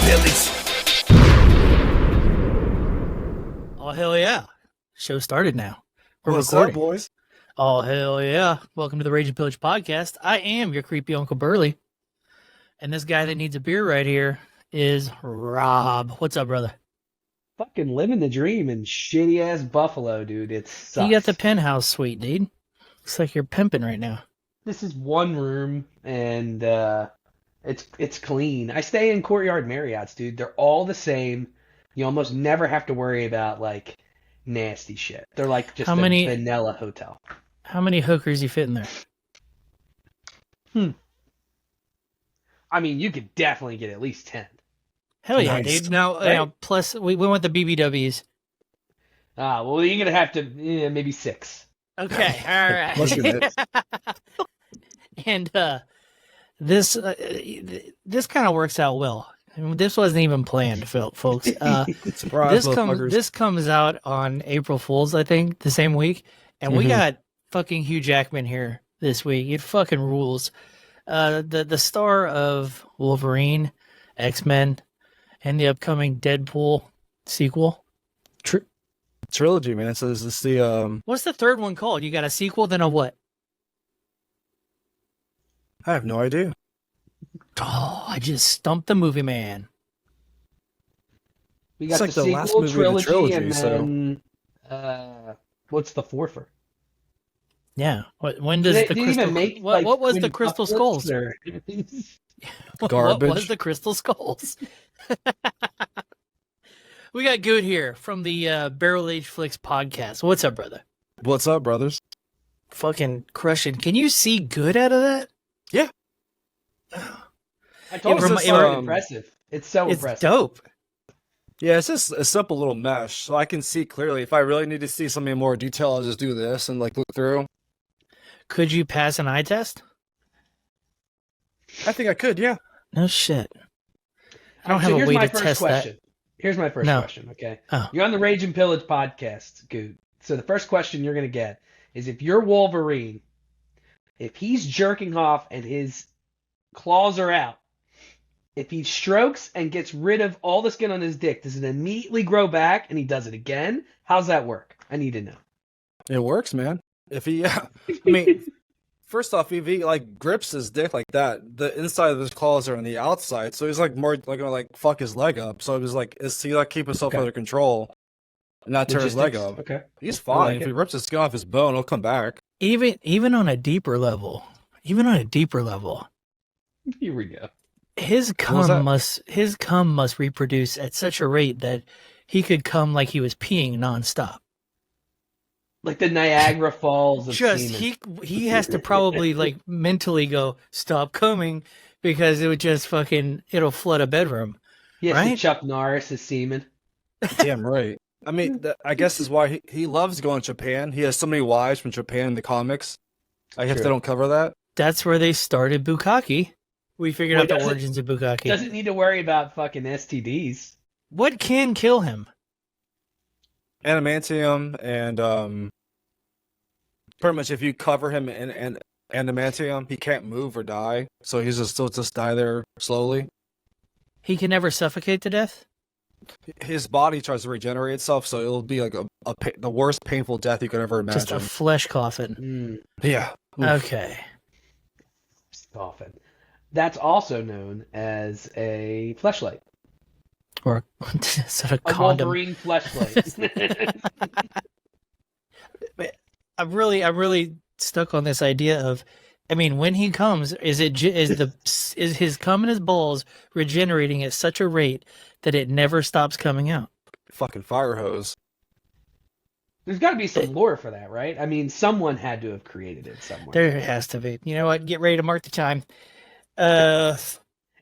Pillage. Oh, hell yeah. Show started now. We're What's recording. up, boys? Oh, hell yeah. Welcome to the Rage and Pillage podcast. I am your creepy Uncle Burley. And this guy that needs a beer right here is Rob. What's up, brother? Fucking living the dream in shitty ass Buffalo, dude. It sucks. You got the penthouse suite, dude. Looks like you're pimping right now. This is one room, and it's clean. I stay in Courtyard Marriott's, dude. They're all the same. You almost never have to worry about like nasty shit. They're like just a vanilla hotel. How many hookers you fit in there? I mean, you could definitely get at least 10. Hell yeah, Nice. dude. Now, Right? plus we went the BBWs. Well, you're gonna have to maybe 6. Okay, all right. Plus your mitts. And this kind of works out well. I mean, this wasn't even planned, folks. Surprise, motherfuckers. This comes out on April Fool's, I think, the same week, and we got fucking Hugh Jackman here this week. It fucking rules. The star of Wolverine, X-Men, and the upcoming Deadpool sequel. Trilogy, man. So this is the What's the third one called? You got a sequel, then a what? I have no idea. Oh, I just stumped the movie man. We got It's the like the last sequel, movie of the trilogy, and so- then what's the fourther? Yeah. When does They the didn't crystal? even make, what was Twin the Crystal Couplets, Skulls? or- What Garbage. was the Crystal Skulls? We got Gute here from the Barrel Age Flicks podcast. What's up, brother? What's up, brothers? Fucking crushing. Can you see good out of that? Yeah. I told It you remi- it's it so rem- impressive. It's so It's impressive. dope. Yeah, it's just a simple little mesh, so I can see clearly. If I really need to see something in more detail, I'll just do this and like look through. Could you pass an eye test? I think I could, yeah. No shit. I don't So have a here's way my to first test question. Here's my first No. question, okay? Oh. You're on the Rage and Pillage podcast, Goot. So the first question you're going to get is if you're Wolverine, if he's jerking off and his claws are out, if he strokes and gets rid of all the skin on his dick, does it immediately grow back and he does it again? How's that work? I need to know. It works, man. If he, I mean, first off, if he like grips his dick like that, the inside of his claws are on the outside, so he's like more like gonna like fuck his leg up. So it was like, is he like keep himself Okay. under control, and not tear his leg Logistics? up? Okay. He's I fine. like If it. he rips his skin off his bone, he'll come back. that. Even on a deeper level. Here we go. His was that? cum must reproduce at such a rate that he could come like he was peeing nonstop. Like the Niagara Falls of Just semen. he has to probably like mentally go stop coming because it would just it'll flood a bedroom. He has right? to Chuck Norris his semen. Damn right. I mean, I guess is why he loves going to Japan. He has so many wives from Japan in the comics. I guess True. they don't cover that. That's where they started bukkake. We figured Well, out the doesn't- origins of bukkake. Doesn't need to worry about fucking STDs. What can kill him? Adamantium and pretty much if you cover him in adamantium, he can't move or die. So he's still just die there slowly. He can never suffocate to death? His body tries to regenerate itself, so it'll be like the worst painful death you could ever imagine. Just a flesh coffin. Yeah. Oof. Okay. Coffin. That's also known as a fleshlight. Or sort of A condom. Wolverine fleshlight. I'm really stuck on this idea of, I mean, when he comes, is his cum and his balls regenerating at such a rate that it never stops coming out? Fucking fire hose. There's got to be some lore for that, right? I mean, someone had to have created it somewhere. There has to be. You know what? Get ready to mark the time.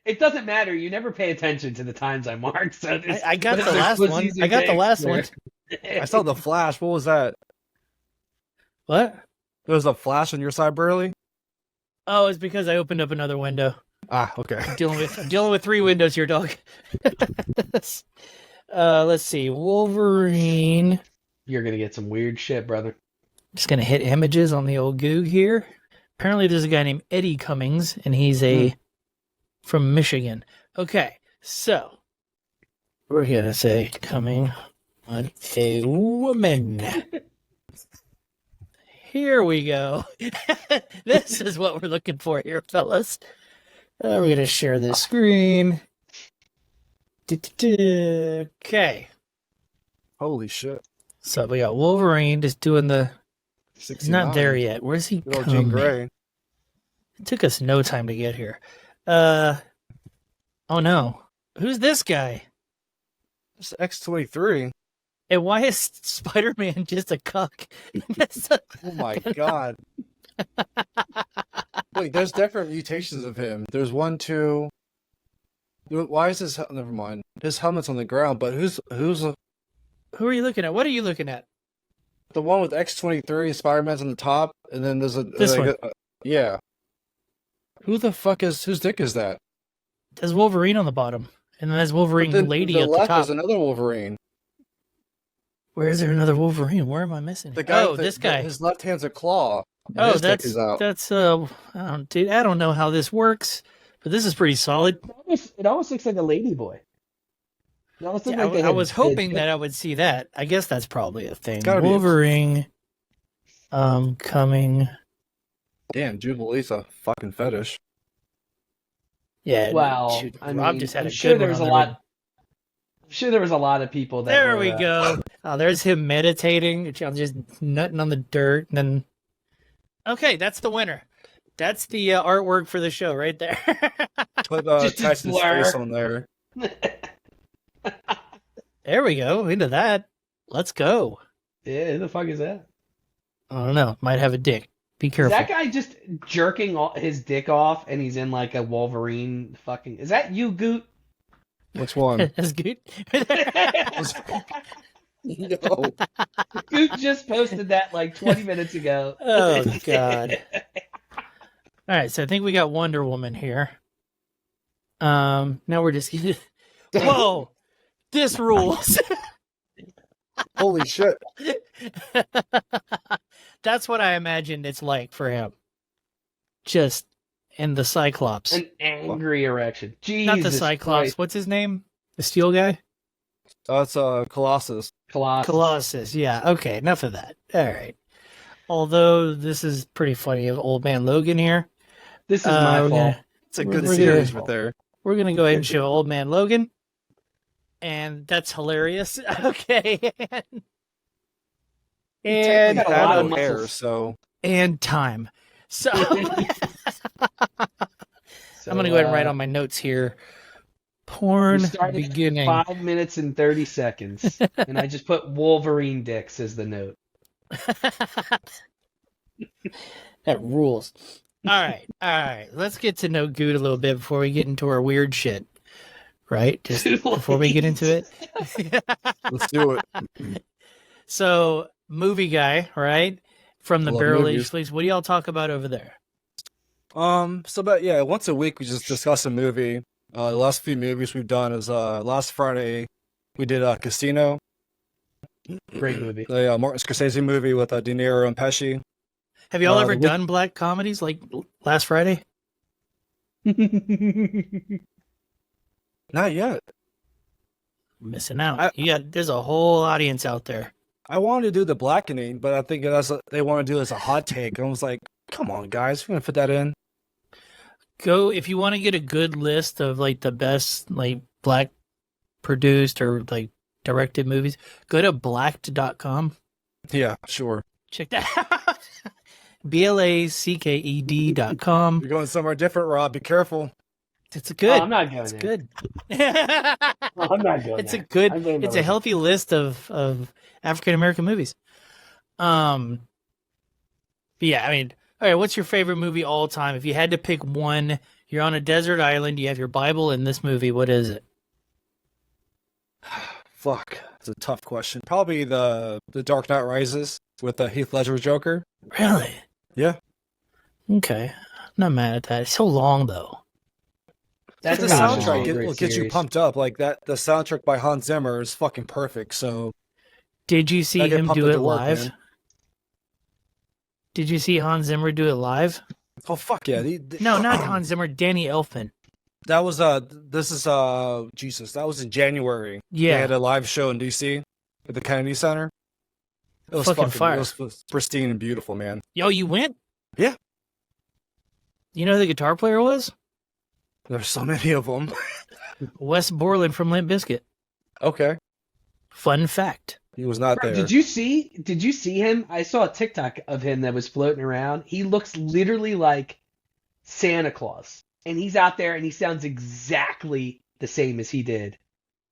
It doesn't matter. You never pay attention to the times I mark. So I got the last one. I got the last one. I saw the flash. What was that? What? There was a flash on your side, Burley? Oh, it's because I opened up another window. Ah, okay. I'm dealing with 3 windows here, dog. Let's see. Wolverine. You're gonna get some weird shit, brother. Just gonna hit images on the old Goog here. Apparently, there's a guy named Eddie Cummings, and he's from Michigan. Okay, so We're gonna say coming on a woman. Here we go. This is what we're looking for here, fellas. We're gonna share this screen. Okay. Holy shit. So we got Wolverine just doing the. He's 69. not there yet. Where's he Good old Jean coming? Grey. It took us no time to get here. Oh no. Who's this guy? It's X-23. And why is Spider-Man just a cuck? Oh my god. Wait, there's different mutations of him. There's 1, 2. Why is his... Never mind. His helmet's on the ground, but who's Who are you looking at? What are you looking at? the one with X-23? Spider-Man's on the top, and then there's This one. Yeah. Who the fuck is... Whose dick is that? There's Wolverine on the bottom. And then there's Wolverine But then lady the at the left top. is another Wolverine. Where is there another Wolverine? Where am I missing? The guy Oh, with the- this guy. His left hand's a claw. and Oh, his dick is out. dude, I don't know how this works, but this is pretty solid. It almost looks like a ladyboy. It almost looks Yeah, like they I had- was hoping that I would see that. I guess that's probably a thing. Gotta be a- Wolverine, coming. Damn, Jubilee's a fucking fetish. Yeah. Well, shoot, I Rob mean, just had I'm a sure good there one was a on lot. there. I'm sure there was a lot of people that. There were, we go. Oh, there's him meditating. I'm just nutting on the dirt, and then. Okay, that's the winner. That's the artwork for the show right there. Put Just a Tyson's blur. face on there. There we go. Into that. Let's go. Yeah, who the fuck is that? I don't know. Might have a dick. Be Is careful. that guy just jerking his dick off, and he's in like a Wolverine fucking? Is that you, Goot? Which one? That's good. Yo. Goot just posted that like 20 minutes ago. Oh, God. All right, so I think we got Wonder Woman here. Now we're just. Whoa! This rules. Holy shit. That's what I imagined it's like for him. Just in the Cyclops. An angry erection. Jesus Not the Cyclops. Christ. What's his name? The Steel guy? That's Colossus. Colossus. Yeah, okay, enough of that. All right. Although this is pretty funny of Old Man Logan here. This is my we're fault. gonna- It's a We're good gonna- series right there. We're going to go ahead and show Old Man Logan. And that's hilarious. Okay. And got a I lot had of no hair, muscles. so and time. So I'm going to go ahead and write on my notes here. Porn we started at beginning. 5 minutes and 30 seconds, and I just put Wolverine dicks as the note. That rules. All right. Let's get to know Gute a little bit before we get into our weird shit. Right? Just before we get into it. let's do it. So, movie guy, right? From the Love Barrel Age movies. Fleece. What do y'all talk about over there? But yeah, once a week we just discuss a movie. The last few movies we've done is last Friday we did Casino, Great movie. the Martin Scorsese movie with De Niro and Pesci. Have y'all ever the week- done black comedies like last Friday? Not yet. Missing out. There's a whole audience out there. I wanted to do the blackening, but I think they want to do it as a hot take. And I was like, come on, guys, we're gonna put that in. Go if you want to get a good list of like the best like black produced or like directed movies, go to blacked.com. Yeah, sure. Check that out. BLACKED.com. You're going somewhere different, Rob. Be careful. It's good. Oh, I'm not going It's there. good. I'm not going It's a there. good. I'm going It's there. a healthy list of African American movies. But yeah, I mean, all right. What's your favorite movie all time? If you had to pick one, you're on a desert island. You have your Bible in this movie. What is it? Fuck, it's a tough question. Probably the Dark Knight Rises with the Heath Ledger Joker. Really? Yeah. Okay. I'm not mad at that. It's so long though. That's the gotta be soundtrack a great will get you series. pumped up like that. The soundtrack by Hans Zimmer is fucking perfect. So Did you see I get him pumped do up it to work, live? man. Did you see Hans Zimmer do it live? Oh fuck yeah! No, not Hans Zimmer. Danny Elfman. That was this is Jesus. That was in January. Yeah. They had a live show in DC at the Kennedy Center. It was Fucking fire. It was pristine and beautiful, man. Yo, you went? Yeah. You know who the guitar player was? There's so many of them. Wes Borland from Limp Bizkit. Okay. Fun fact. He was not there. Did you see him? I saw a TikTok of him that was floating around. He looks literally like Santa Claus. And he's out there and he sounds exactly the same as he did.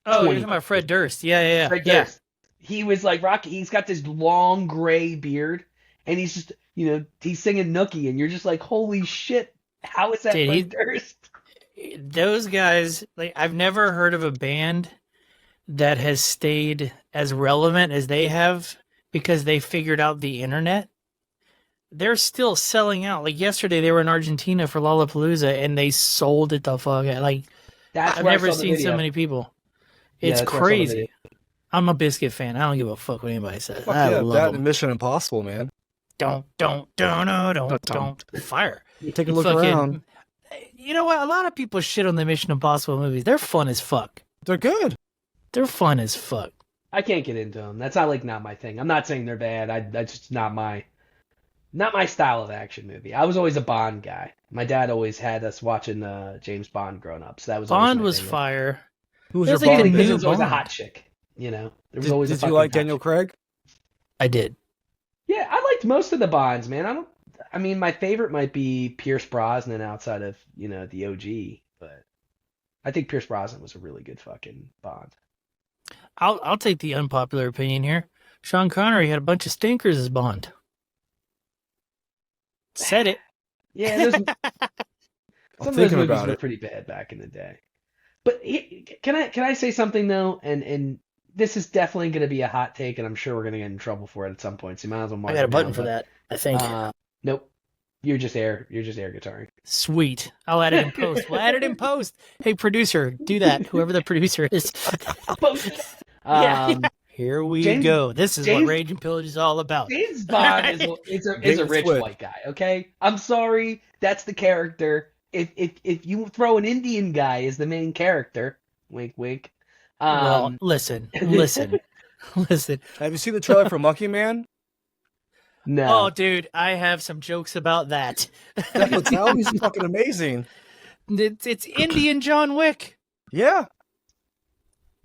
Oh, you're talking about Fred Durst. Yeah. Fred Durst. He was like Rocky. He's got this long gray beard and he's just, he's singing Nookie and you're just like, holy shit. How is that Fred Durst? Those guys, like, I've never heard of a band that has stayed as relevant as they have because they figured out the internet. They're still selling out. Like yesterday, they were in Argentina for Lollapalooza, and they sold it the fuck out. Like, I've never seen so many people. It's crazy. I'm a Biscuit fan. I don't give a fuck what anybody says. I love that them. Mission Impossible, man. Don't. Fire. Take a look around. You know what? A lot of people shit on the Mission Impossible movies. They're fun as fuck. They're good. They're fun as fuck. I can't get into them. That's not my thing. I'm not saying they're bad. That's just not my style of action movie. I was always a Bond guy. My dad always had us watching James Bond growing up, so that was Bond was fire. Who was your Bond? There was always a hot chick. There was always. Did you like Daniel Craig? I did. Yeah, I liked most of the Bonds, man. My favorite might be Pierce Brosnan outside of the OG, but I think Pierce Brosnan was a really good fucking Bond. I'll take the unpopular opinion here. Sean Connery had a bunch of stinkers as Bond. Said it. Yeah, some of those movies were pretty bad back in the day. But can I say something though? And this is definitely going to be a hot take, and I'm sure we're going to get in trouble for it at some point. So you might as well mark I got a button for that. I think. Nope. You're just air guitaring. Sweet. I'll add it in post. We'll add it in post. Hey, producer, do that. Whoever the producer is. Here we go. This is what Rage and Pillage is all about. James Bond is a rich white guy. Okay, I'm sorry. That's the character. If you throw an Indian guy as the main character, wink, wink. Well, listen. Have you seen the trailer for Monkey Man? No. Oh, dude, I have some jokes about that. That was fucking amazing. It's Indian John Wick. Yeah.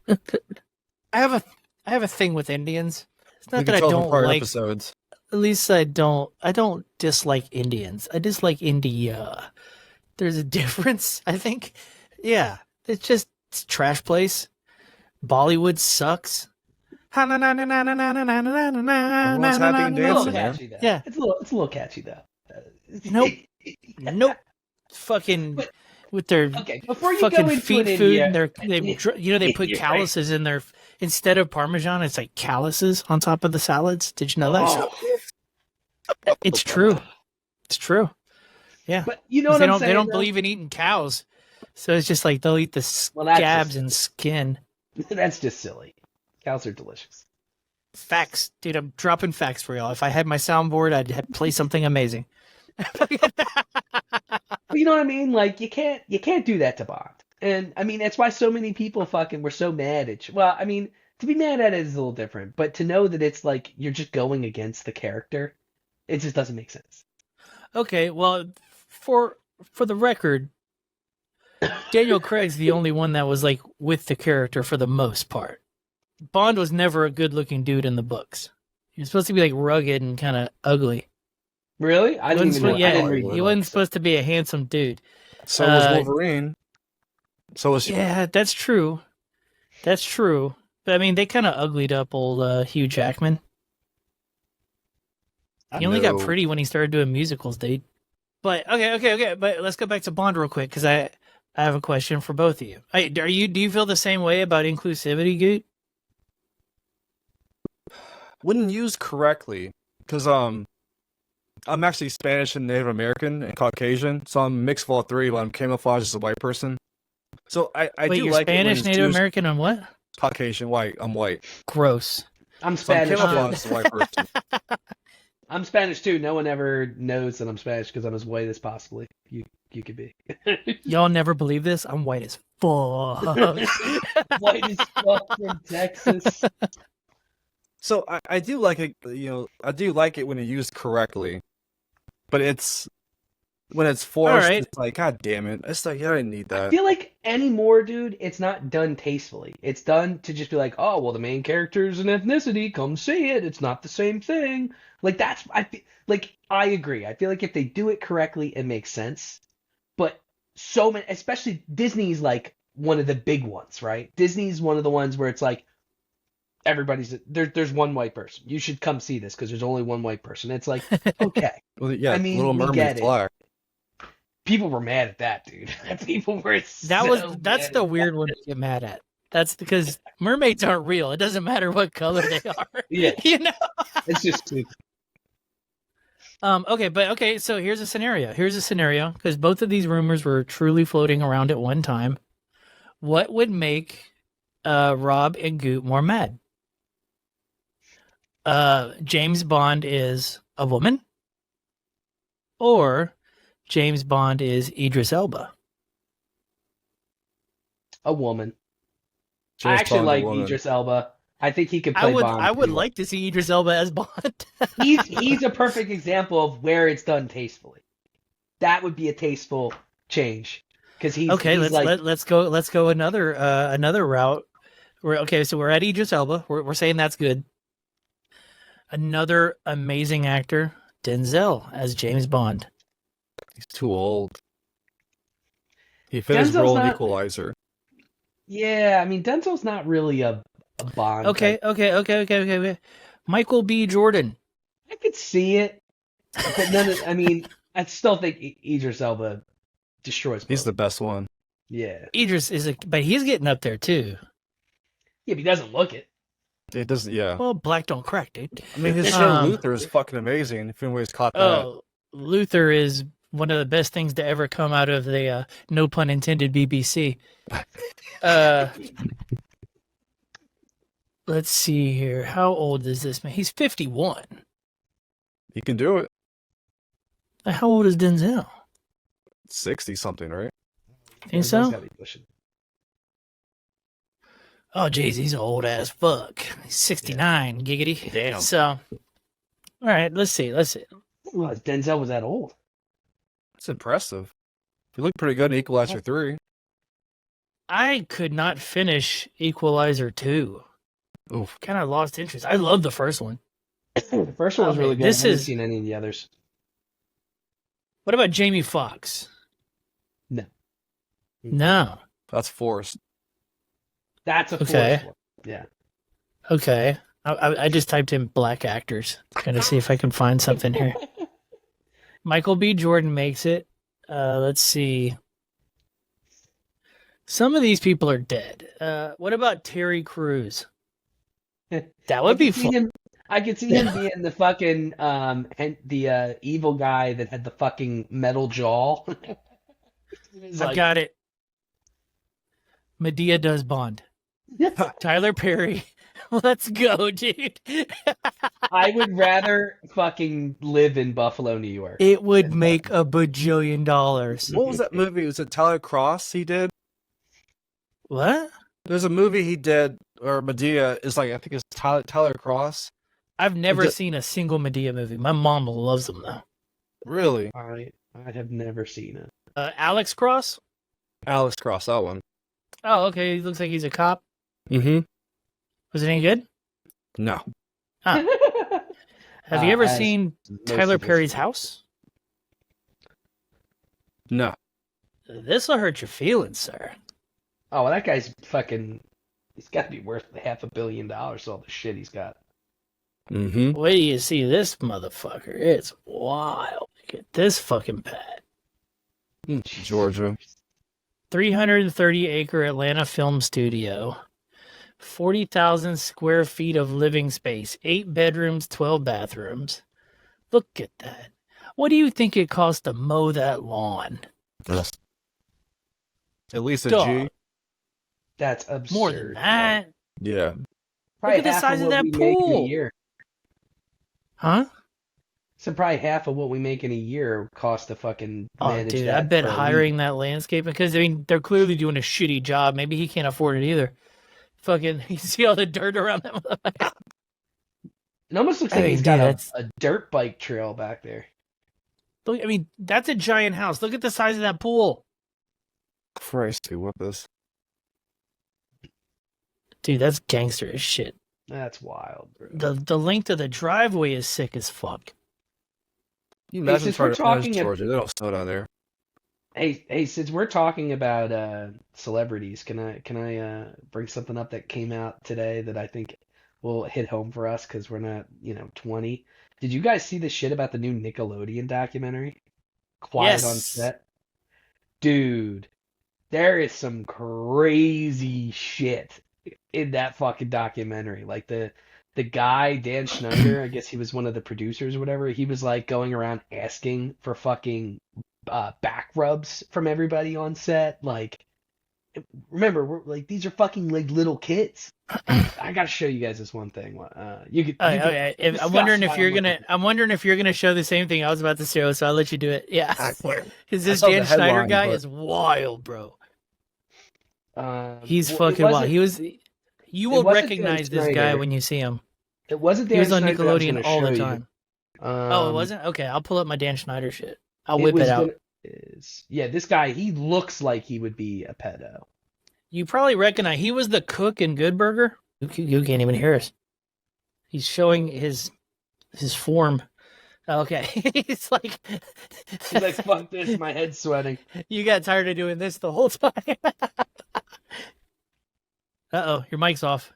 I have a thing with Indians. It's not that I don't like episodes. At least I don't dislike Indians. I dislike India. There's a difference, I think. Yeah. It's a trash place. Bollywood sucks. Everyone's happy and dancing, man. Yeah. It's a little catchy though. Nope. Fucking with their before you fucking go into feet an food. India, They put calluses in their instead of Parmesan. It's like calluses on top of the salads. Did you know that? Oh. It's true. It's true. Yeah. But you know what they I'm don't. saying, They don't believe in eating cows, so it's just like they'll eat the scabs and skin. That's just silly. Cows are delicious. Facts, dude. I'm dropping facts for y'all. If I had my soundboard, I'd play something amazing. You know what I mean? Like you can't do that to Bond. And I mean that's why so many people were so mad at you. Well, I mean, to be mad at it is a little different, but to know that it's like you're just going against the character, it just doesn't make sense. Okay, well, for the record, Daniel Craig's the only one that was like with the character for the most part. Bond was never a good-looking dude in the books. He was supposed to be like rugged and kind of ugly. Really? I didn't even know. He wasn't supposed to be a handsome dude. So was Wolverine. So was that's true. That's true. But I mean, they kind of uglied up old Hugh Jackman. He only got pretty when he started doing musicals, dude. But okay. But let's go back to Bond real quick because I have a question for both of you. Do you feel the same way about inclusivity, Gute? When used correctly, because I'm actually Spanish and Native American and Caucasian, so I'm mixed of all three, but I'm camouflaged as a white person. So I Wait, do you're like Spanish, Native American, and what? Caucasian, white. I'm white. Gross. I'm Spanish. So I'm camouflaged as a white person. I'm Spanish too. No one ever knows that I'm Spanish because I'm as white as possibly. You you could be. Y'all never believe this? I'm white as fuck. White as fuck from Texas. So I do like it, I do like it when it's used correctly, but when it's forced, Alright. it's like, God damn it! It's like, I didn't need I that. feel like anymore, dude, it's not done tastefully. It's done to just be like, oh, well, the main character is an ethnicity. Come see it. It's not the same thing. Like I agree. I feel like if they do it correctly, it makes sense. But so many, especially Disney's like one of the big ones, right? Disney's one of the ones where it's like there's one white person. You should come see this because there's only one white person. It's like, okay. Well, yeah, I mean, Little we Mermaid's get it. black. People were mad at that, dude. People were That's the weird one to get mad at. That's because mermaids aren't real. It doesn't matter what color they are. Yeah. You know? It's just stupid. Okay, so here's a scenario. Because both of these rumors were truly floating around at one time. What would make Rob and Goot more mad? James Bond is a woman, or James Bond is Idris Elba? A woman. James I actually Bond's a like woman. Idris Elba. I think he could play Bond. I would pretty well. like to see Idris Elba as Bond. He's a perfect example of where it's done tastefully. That would be a tasteful change because he's Okay, he's let's go another route. So we're at Idris Elba. We're saying that's good. Another amazing actor, Denzel as James Bond. He's too old. He fit his Denzel's role in not- Equalizer. Yeah, I mean Denzel's not really a Bond. Okay. Michael B. Jordan. I could see it, but I still think Idris Elba destroys. He's both. the best one. Yeah, Idris but he's getting up there too. but he doesn't look it. It doesn't. Yeah. Well, black don't crack, dude. I mean, his show Luther is fucking amazing. If anybody's caught that. Oh, Luther is one of the best things to ever come out of the no pun intended BBC. Let's see here. How old is this man? He's 51. He can do it. How old is Denzel? 60 something, right? Think so? Denzel's gotta be pushing. Oh, jeez, he's old as fuck. He's 69, giggity. Damn. So, all right, let's see. Well, Denzel was that old. That's impressive. He looked pretty good in Equalizer 3. I could not finish Equalizer 2. Oof. Kind of lost interest. I love the first one. The first one was really good. This I haven't is- seen any of the others. What about Jamie Foxx? No. No. That's forced. That's a Okay. forced one. Yeah. Okay. I just typed in black actors, trying to see if I can find something here. Michael B. Jordan makes it. Let's see. Some of these people are dead. What about Terry Crews? That would be fun. I could see him being the fucking the evil guy that had the fucking metal jaw. I've got it. Medea does Bond. Tyler Perry. Let's go, dude. I would rather fucking live in Buffalo, New York. It would make a bajillion dollars. What was that movie? Was it Tyler Cross he did? What? There's a movie he did, or Medea is like, I think it's Tyler Cross. I've never The- seen a single Medea movie. My mom loves them, though. Really? I have never seen it. Alex Cross? Alex Cross, that one. Oh, okay. He looks like he's a cop. Mm-hmm. Was it any good? No. Have you ever as seen most Tyler of his- Perry's house? No. This'll hurt your feelings, sir. Oh, well, that guy's fucking. He's got to be worth $500 million. All the shit he's got. Mm-hmm. Wait till you see this motherfucker. It's wild. Look at this fucking pad. Georgia. 330-acre Atlanta film studio. 40,000 square feet of living space. 8 bedrooms, 12 bathrooms. Look at that. What do you think it costs to mow that lawn? At least a Dog. G. That's absurd. More than that. Yeah. Probably Look at the half size of what that we make in a pool. year. Huh? So probably half of what we make in a year cost to fucking Oh, manage dude, that I bet for a week. hiring that landscaper, because I mean they're clearly doing a shitty job. Maybe he can't afford it either. Fucking, you see all the dirt around that motherfucker? It almost looks I like mean, he's dude, got that's a dirt bike trail back there. look. I mean, that's a giant house. Look at the size of that pool, Christ, what this? dude. That's gangster as shit. That's wild, bro. The length of the driveway is sick as fuck. You Hey, imagine since we're trying to manage talking Georgia? They don't snow down there. Hey, since we're talking about celebrities, can I bring something up that came out today that I think will hit home for us because we're not, 20. Did you guys see the shit about the new Nickelodeon documentary? Quiet on Yes. Set? Dude, there is some crazy shit in that fucking documentary. Like the guy, Dan Schneider, I guess he was one of the producers or whatever, he was like going around asking for fucking back rubs from everybody on set. Like, remember, we're like, these are fucking like little kids. I gotta show you guys this one thing. Okay. I'm wondering if you're gonna show the same thing I was about to show, so I'll let you do it. Yeah, because this saw the Dan Schneider headline, guy but- is wild, bro. He's Well, fucking wild. You will wasn't Dan recognize this guy Schneider. when you see him. It wasn't Dan He was on Schneider that I was Nickelodeon gonna all the show you. time. Oh, it wasn't? Okay, I'll pull up my Dan Schneider shit. I'll It whip was it out. Yeah, this guy, he looks like he would be a pedo. You probably recognize he was the cook in Good Burger. You can't even hear us. He's showing his form. Okay, he's like, He's like, fuck this, my head's sweating. You got tired of doing this the whole time. Uh-oh, your mic's off.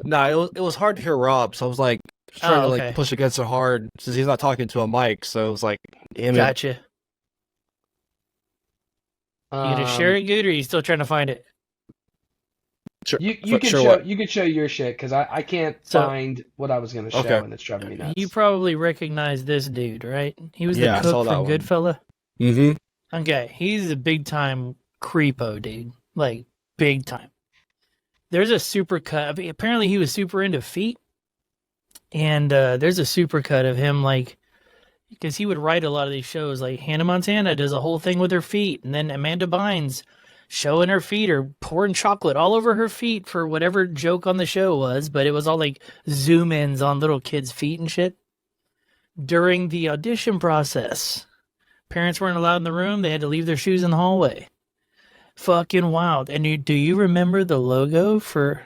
Nah, it was hard to hear Rob, so I was like trying to okay. like push against it hard since he's not talking to a mic. So it was like, damn it. Gotcha. You gonna share it, Good, or are you still trying to find it? Sure, You can sure show what? you can show your shit because I can't So- find what I was gonna show Okay. and it's driving me nuts. You probably recognize this dude, right? He was Yeah, I the saw cook that from one. Goodfella. Mm-hmm. Okay, he's a big time creepo, dude. Like, big time. There's a super cut. I mean, apparently, he was super into feet. And there's a super cut of him, like, because he would write a lot of these shows. Like, Hannah Montana does a whole thing with her feet. And then Amanda Bynes showing her feet or pouring chocolate all over her feet for whatever joke on the show was. But it was all like zoom ins on little kids' feet and shit. During the audition process, parents weren't allowed in the room. They had to leave their shoes in the hallway. Fucking wild. And do you remember the logo for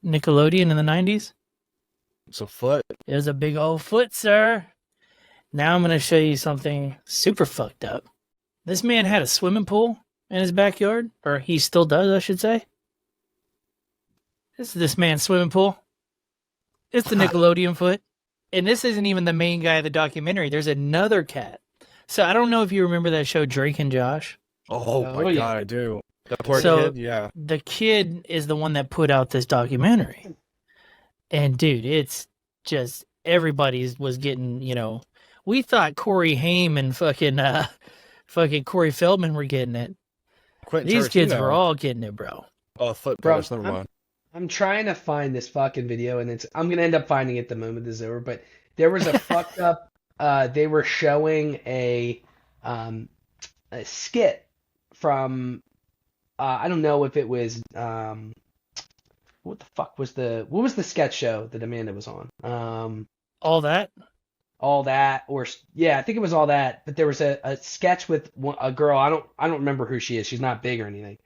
Nickelodeon in the 90s? It's a foot. It was a big old foot, sir. Now I'm going to show you something super fucked up. This man had a swimming pool in his backyard, or he still does, I should say. This is this man's swimming pool. It's the Nickelodeon foot. And this isn't even the main guy of the documentary. There's another cat. So I don't know if you remember that show, Drake and Josh. Oh Oh, my yeah. god, I do. The poor So- kid, yeah. The kid is the one that put out this documentary. And dude, it's just everybody was getting, we thought Corey Haim and fucking Corey Feldman were getting it. Quentin These kids Tarantino. were all getting it, bro. Oh, foot Bro, brothers, never mind. I'm trying to find this fucking video and I'm gonna end up finding it the moment this is over. But there was a fucked up. They were showing a skit from I don't know if it was what the fuck was what was the sketch show that Amanda was on? All that? All that, or yeah, I think it was All That. But there was a sketch with a girl. I don't remember who she is. She's not big or anything,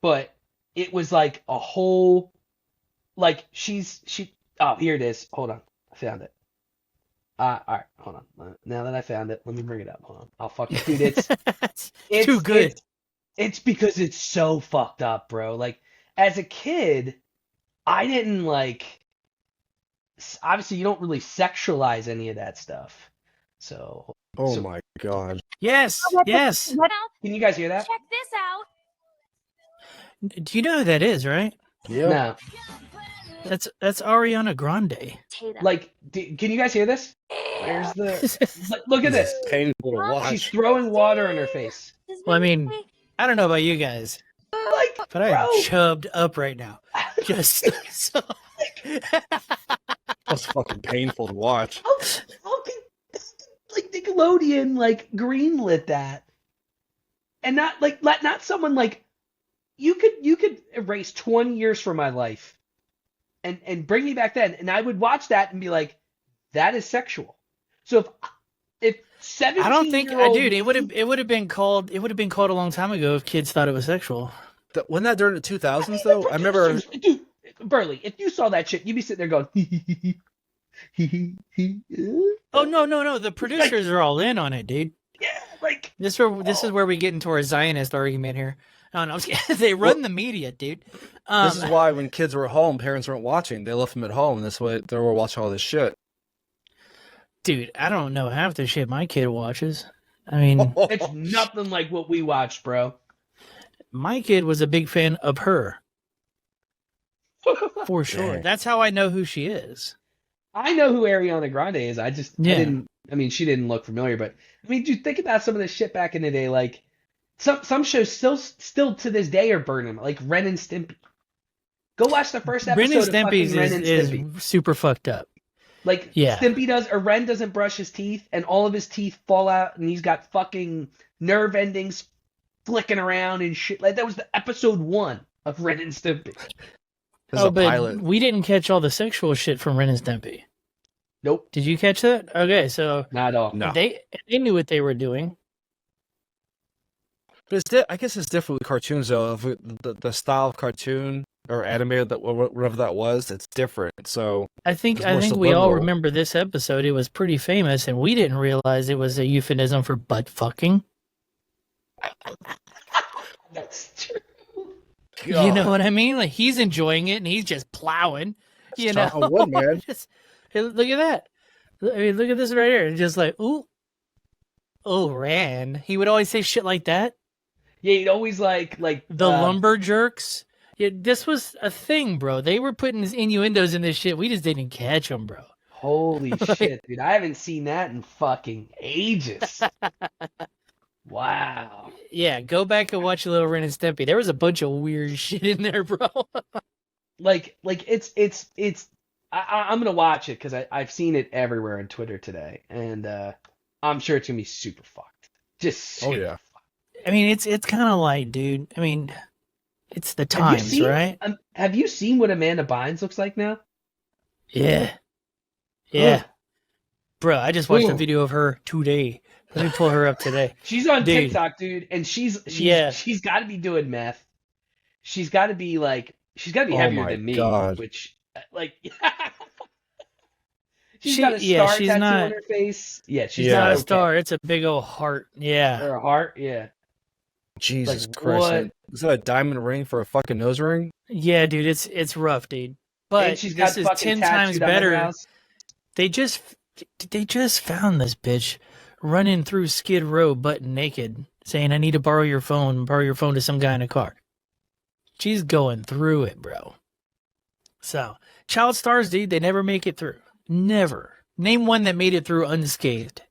but it was like a whole, like she. Oh, here it is. Hold on, I found it. All right, hold on. Now that I found it, let me bring it up. Hold on. I'll fucking dude. It's too good. It's because it's so fucked up, bro. Like as a kid, I didn't like. Obviously, you don't really sexualize any of that stuff. So, Oh so- my god. Yes, yes. can you guys hear that? Check this out. Do you know who that is, right? Yeah. No. That's Ariana Grande. Like, can you guys hear this? There's the. Look at this. Painful to watch. She's throwing water in her face. Well, I mean, I don't know about you guys, Like, but I am bro. chubbed up right now. Just so. That's fucking painful to watch. How can like Nickelodeon like greenlit that, and not someone like you could erase 20 years from my life, and bring me back then, and I would watch that and be like, that is sexual. So if 17 I don't think, year-old dude, it would have been called a long time ago if kids thought it was sexual. Wasn't that during the 2000s though? I remember. Dude, Burley, if you saw that shit, you'd be sitting there going, Oh no, the producers are all in on it, dude. yeah, like This is where we get into our Zionist argument here. Oh no, they run the media, dude. This is why when kids were at home, parents weren't watching. They left them at home. That's why they were watching all this shit. Dude, I don't know half the shit my kid watches. I mean, it's nothing like what we watched, bro. my kid was a big fan of her. For sure. Dang. That's how I know who she is. I know who Ariana Grande is. I she didn't look familiar, but I mean, dude, think about some of this shit back in the day. Like some shows still to this day are burning, like Ren and Stimpy. Go watch the first episode Ren and of fucking Stimpy's Ren and Stimpy. is super fucked up. Like Yeah. Ren doesn't brush his teeth, and all of his teeth fall out, and he's got fucking nerve endings flicking around and shit. Like that was the episode 1 of Ren and Stimpy. This is a but pilot. we didn't catch all the sexual shit from Ren and Stimpy. Nope, Did you catch that? Okay, so not at all. No. they knew what they were doing. But I guess it's different with cartoons though. If the style of cartoon or anime that whatever that was, it's different. So I think It's more we all subliminal. remember this episode. It was pretty famous, and we didn't realize it was a euphemism for butt fucking. That's true. You know what I mean? Like he's enjoying it, and he's just plowing. You know, Chopping wood, man. Just, hey, look at that. I mean, look at this right here. It's just like, ooh, oh, Ran. He would always say shit like that. Yeah, he'd always like The lumber jerks. Yeah, this was a thing, bro. They were putting innuendos in this shit. We just didn't catch them, bro. Holy shit, dude! I haven't seen that in fucking ages. Wow. Yeah, go back and watch a little Ren and Stimpy. There was a bunch of weird shit in there, bro. Like it's. I'm gonna watch it because I've seen it everywhere on Twitter today, and I'm sure it's gonna be super fucked. Just super yeah. fucked. I mean, it's kind of light, dude. I mean, it's the Have you times, seen- right? Have you seen what Amanda Bynes looks like now? Yeah. Yeah. Ugh. Bro, I just watched a Ooh. video of her today. Let me pull her up today. She's on Dude. TikTok, dude, and she's Yeah. got to be doing meth. She's got to be Oh heavier my than me, God. which like she's She- got a yeah, star she's tattoo not- on her face. Yeah, she's Yeah. Not not a okay. star. It's a big old heart. Yeah. Or a heart, yeah. Jesus Like, Christ. what? Is that a diamond ring for a fucking nose ring? Yeah, dude, it's rough, dude. But And she's got this is fucking 10 times tattooed on her better. house. They just found this bitch running through Skid Row butt naked, saying, "I need to borrow your phone to some guy in a car." She's going through it, bro. So, child stars, dude, they never make it through. Never. Name one that made it through unscathed.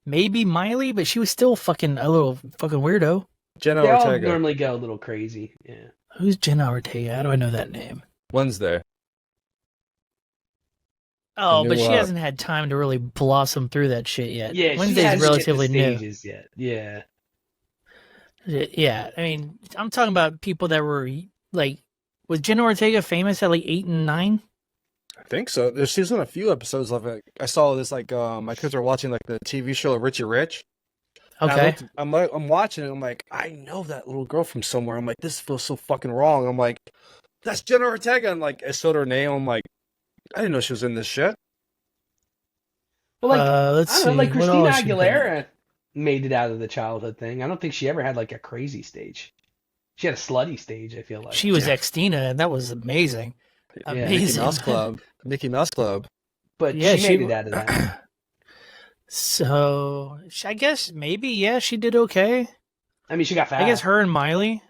Maybe Miley, but she was still fucking a little fucking weirdo. Jenna They all Ortega. normally go a little crazy. Yeah. Who's Jenna Ortega? How do I know that name? Wednesday. Oh, The but new, she hasn't had time to really blossom through that shit yet. Yeah, she Wednesday's hasn't hit the relatively new. stages yet. Yeah. Yeah, I mean, I'm talking about people that were like, was Jenna Ortega famous at like 8 and 9? I think so. She's in a few episodes of it. I saw this like my kids were watching like the TV show Richie Rich. And Okay. I'm watching it. I'm like, I know that little girl from somewhere. I'm like, this feels so fucking wrong. I'm like, that's Jenna Ortega. And like, I showed her name. I'm like, I didn't know she was in this shit. Well, like Let's I don't see. know, like What Christina else she been in? Aguilera made it out of the childhood thing. I don't think she ever had like a crazy stage. She had a slutty stage, I feel like. She was ex-Tina, and that was amazing. Yeah. Mickey Amazing. Mouse Club. Mickey Mouse Club. But Yeah, she made it out of that. So, I guess maybe, yeah, she did okay. I mean, she got fat. I guess her and Miley.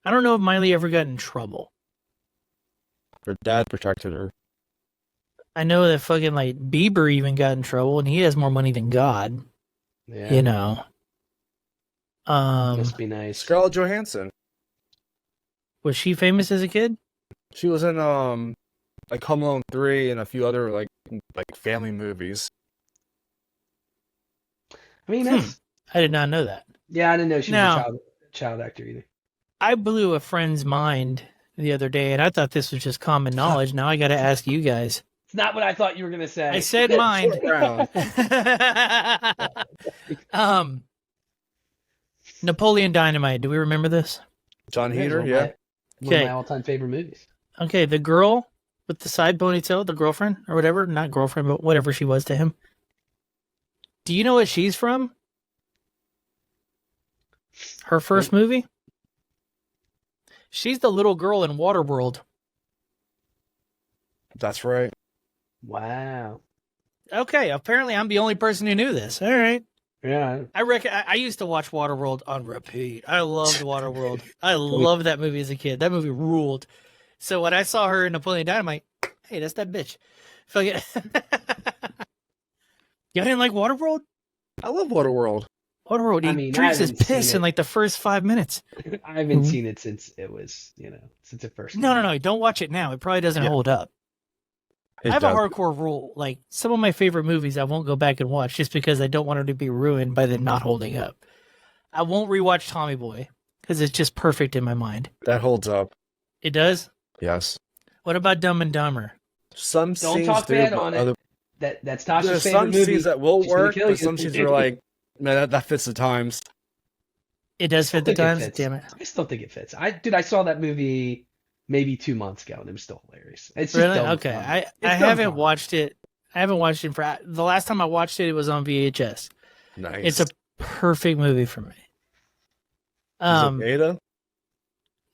I don't know if Miley ever got in trouble. Her dad protected her. I know that fucking like Bieber even got in trouble, and he has more money than God. Yeah. You know. Must be nice. Scarlett Johansson. Was she famous as a kid? She was in like Home Alone 3 and a few other like family movies. I mean, that's I did not know that. yeah. I didn't know she was Now, a child actor either. I blew a friend's mind the other day, and I thought this was just common knowledge. Now I got to ask you guys. It's not what I thought you were gonna say. I said mind. Round. Napoleon Dynamite. Do we remember this? John Yeah, Heater, one of yeah. One of Okay. my all-time favorite movies. Okay, the girl with the side ponytail, the girlfriend or whatever, not girlfriend, but whatever she was to him. Do you know what she's from? Her first movie? She's the little girl in Waterworld. That's right. Wow. Okay, apparently I'm the only person who knew this. All right. Yeah. I used to watch Waterworld on repeat. I loved Waterworld. I loved that movie as a kid. That movie ruled. So when I saw her in Napoleon Dynamite, hey, that's that bitch. Fuck it. Y'all didn't like Waterworld? I love Waterworld. Waterworld, he I mean, I drinks his haven't seen piss it. in like the first 5 minutes. I haven't seen it since it was, since it first. No. Don't watch it now. It probably doesn't Yeah. hold up. It I have a does. hardcore rule. Like, some of my favorite movies I won't go back and watch just because I don't want them to be ruined by them not holding up. I won't rewatch Tommy Boy because it's just perfect in my mind. That holds up. It does? Yes. What about Dumb and Dumber? Some Don't scenes talk do, bad but on it. other That's there's Tasha's favorite some movie. scenes that will She's gonna work, kill but you. some scenes are like, man, that fits the times. It does fit the think it times? fits. Damn it. I still think it fits. I saw that movie maybe 2 months ago and it was still hilarious. It's just Really? dumb Okay. fun. I It's dumb haven't fun. watched it. I haven't watched it for the last time I watched it. It was on VHS. Nice. It's a perfect movie for me. Is it Beta?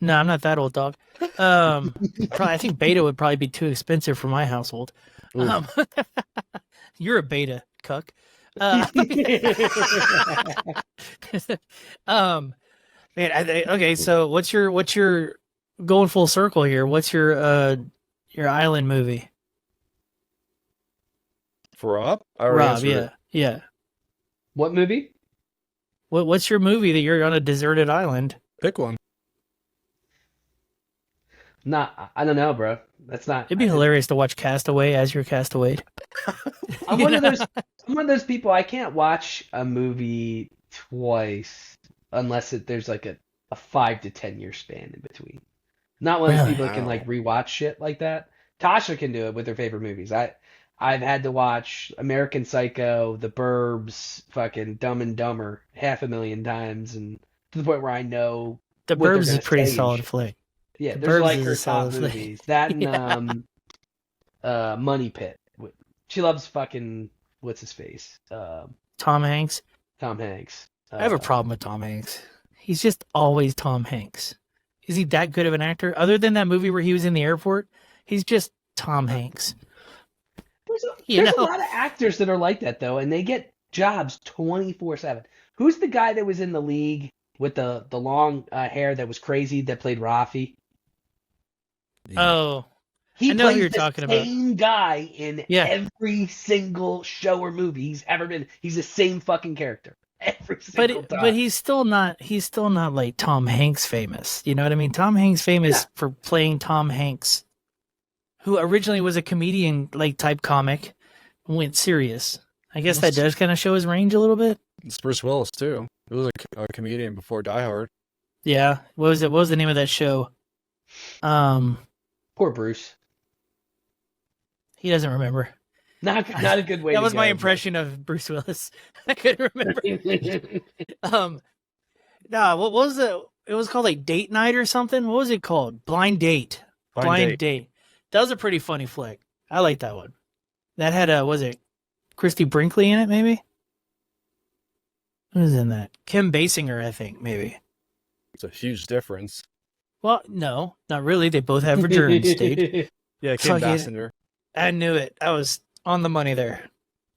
No, I'm not that old, dog. Probably, I think Beta would probably be too expensive for my household. Ooh. You're a Beta, cuck. Man, okay. So, what's your going full circle here? What's your island movie? For Rob? I already Rob, answered yeah, it. yeah. What movie? What's your movie that you're on a deserted island? Pick one. I don't know, bro. That's not. It'd be hilarious to watch Castaway as you're Castaway. I'm one of those. I'm one of those people. I can't watch a movie twice unless there's like a 5 to 10 year span in between. Not one of those Really? people that can like rewatch shit like that. Tasha can do it with her favorite movies. I've had to watch American Psycho, The Burbs, fucking Dumb and Dumber 500,000 times, and to the point where I know The what they're Burbs is gonna a pretty say and solid shit. flick. Yeah, The those are Burbs like is her a solid top flick. movies. That and Yeah. Money Pit. She loves fucking what's his face? Tom Hanks. Tom Hanks. I have a problem with Tom Hanks. He's just always Tom Hanks. Is he that good of an actor? Other than that movie where he was in the airport, he's just Tom Hanks. There's a lot of actors that are like that though, and they get jobs 24/7. Who's the guy that was in the league with the long hair that was crazy that played Rafi? Oh, He I know who plays you're the talking about. same guy in Yeah. every single show or movie he's ever been. He's the same fucking character every single time. but he's still not like Tom Hanks famous. You know what I mean? Tom Hanks famous for playing Tom Hanks, who originally was a comedian like type comic, went serious. I guess that does kind of show his range a little bit. It's Bruce Willis too. He was a comedian before Die Hard. Yeah. What was it? What was the name of that show? Poor Bruce. He doesn't remember. Not a good way. That to was my go, impression of Bruce Willis. I couldn't remember. No, what was it? It was called like Date Night or something. What was it called? Blind Date. Blind Date. That was a pretty funny flick. I like that one. That had was it Christy Brinkley in it? Maybe. Who was in that? Kim Basinger, I think. Maybe. It's a huge difference. Well, no, not really. They both have Return State. Yeah, Kim Fuck yeah. Basinger. I knew it. I was on the money there.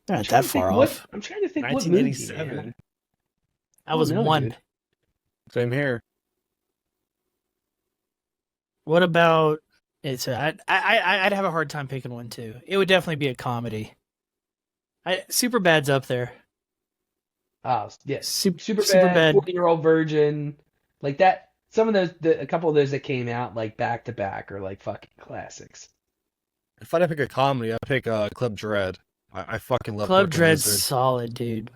Not that far off. I'm trying to think what movie. 1987. I was no, one. dude. Same here. What about? It's I'd have a hard time picking one too. It would definitely be a comedy. Superbad's up there. Oh, yes. Super Superbad, bad. 40-Year-Old Virgin, like that. Some of those, a couple of those that came out like back to back are like fucking classics. If I had to pick a comedy, I'd pick Club Dread. I fucking love Club Brooklyn Dread's Lizard. solid, dude.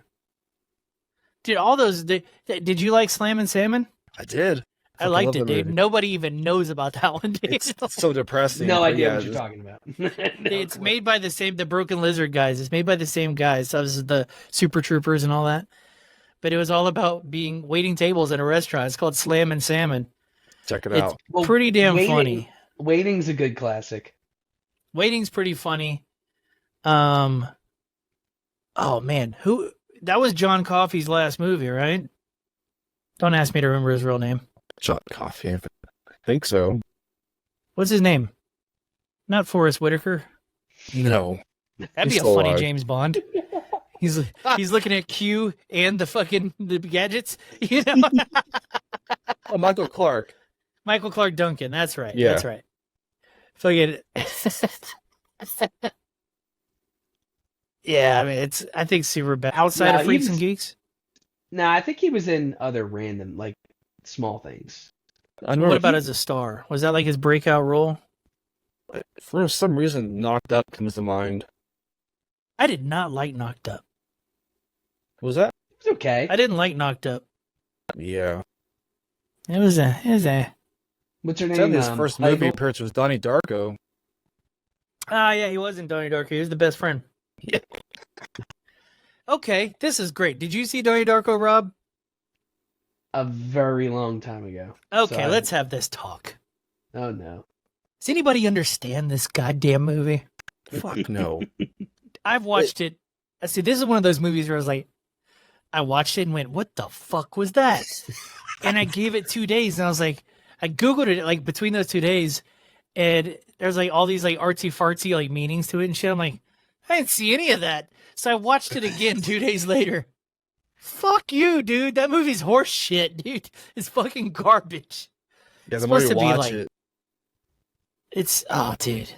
Dude, all those. Did you like Slam and Salmon? I did. I Fucking liked love it, that dude. movie. Nobody even knows about that one, dude. It's so depressing. No but idea yeah, what you're talking about. No It's clue. made by the Broken Lizard guys. It's made by the same guys. So this is the Super Troopers and all that. But it was all about waiting tables at a restaurant. It's called Slam and Salmon. Check it It's out. Well, pretty damn funny. Waiting's a good classic. Waiting's pretty funny. Oh man, that was John Coffey's last movie, right? Don't ask me to remember his real name. John Coffey. I think so. What's his name? Not Forrest Whitaker. No. That'd He's be a still funny alive. James Bond. He's looking at Q and the gadgets. You know, Oh, Michael Clark. Michael Clark Duncan. That's right. Yeah. That's right. Fucking. Yeah, I mean, I think super bad. Outside No, of Freaks he was- and Geeks. Nah, I think he was in other random, like, small things. I remember What about as a star? Was that like his breakout role? for some reason, Knocked Up comes to mind. I did not like Knocked Up. Was that? It's okay. I didn't like Knocked Up. Yeah. It was a. What's her name? Sadly, his first movie Heigl? appearance was Donnie Darko. Ah, yeah, he wasn't Donnie Darko. He was the best friend. Yeah. Okay, this is great. Did you see Donnie Darko, Rob? A very long time ago. Okay, So let's have this talk. Oh, no. Does anybody understand this goddamn movie? Fuck no. I've watched it. See, this is one of those movies where I was like, I watched it and went, what the fuck was that? And I gave it 2 days and I was like, I Googled it like between those 2 days and there's like all these like artsy fartsy like meanings to it and shit. I'm like, I didn't see any of that. So I watched it again 2 days later. Fuck you, dude. That movie's horse shit, dude. It's fucking garbage. Yeah, It's the more you supposed to be watch like- it. It's, oh, dude.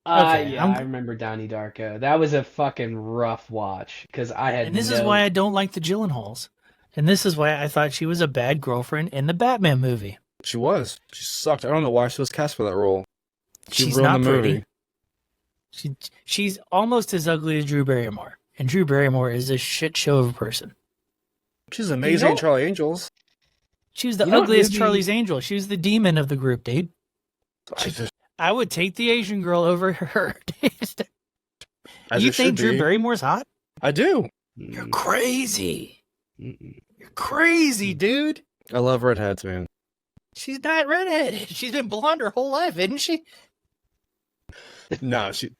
Okay, Yeah, I'm- I remember Donnie Darko. That was a fucking rough watch because I had And this is why I don't like the Gyllenhaals. And this is why I thought she was a bad girlfriend in the Batman movie. She was. She sucked. I don't know why she was cast for that role. She She's ruined not the pretty. movie. She's almost as ugly as Drew Barrymore. And Drew Barrymore is a shit show of a person. She's amazing know- in Charlie Angels. She was the You know what ugliest movie- Charlie's Angel. She was the demon of the group, dude. I would take the Asian girl over her. As You it should think Drew be. Barrymore's hot? I do. You're crazy. Mm-mm. You're crazy, dude. I love redheads, man. She's not redheaded. She's been blonde her whole life, isn't she? No, she